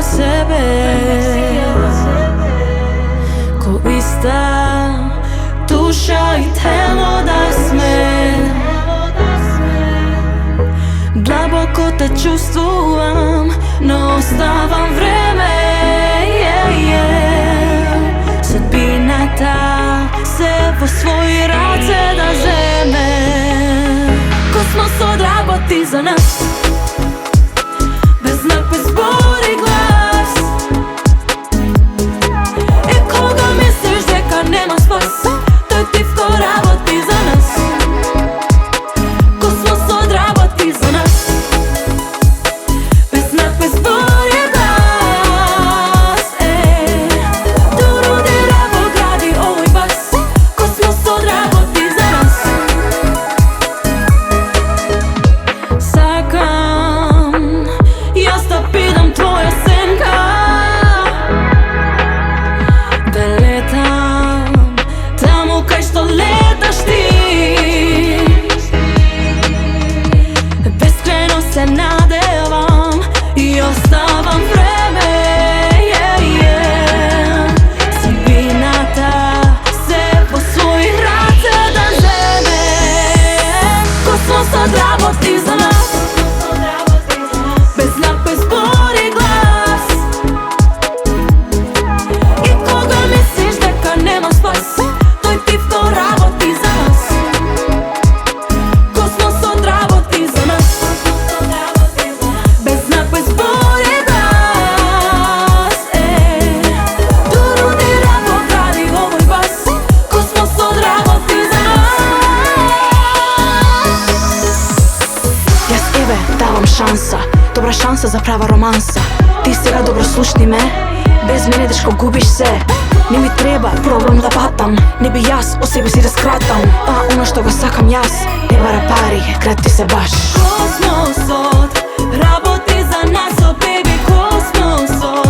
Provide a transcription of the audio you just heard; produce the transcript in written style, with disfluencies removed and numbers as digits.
sebe ko ista duša i telo da sme. Dlaboko te čustvujem, no ostavam vreme. Sudbinata se po svoji race da zeme. Kosmos odraboti za nas, bez znak, bez zbor i glas. I koga misliš дека нема спас, тој тивко работи за нас. Космос одработи за нас, без знак, без збор и глас. Турудира во гради овој бас. Космос одработи за нас. Сакам јас да бидам твоја сенка, да летам таму кај што леташ ти. Бескрајно се надевам и оставам време. Судбината се по своји раце да земе. Космос одработи за нас, без знак, без збор и глас. И кога мислиш дека нема спас, тој тивко работи за нас. Космос одработи за нас, без знак, без збор и глас. Турудира во гради овој бас. Космос одработи за нас. Јас еве давам шанса, добра шанса за права романса. Ти сега добро слушни ме, без мене дечко губиш се. Не ми треба проблем да патам, не би јас о себе си да скратам. А оно што го сакам јас, не бара пари, крати се баш. Космосот работи за нас, о беби, космосот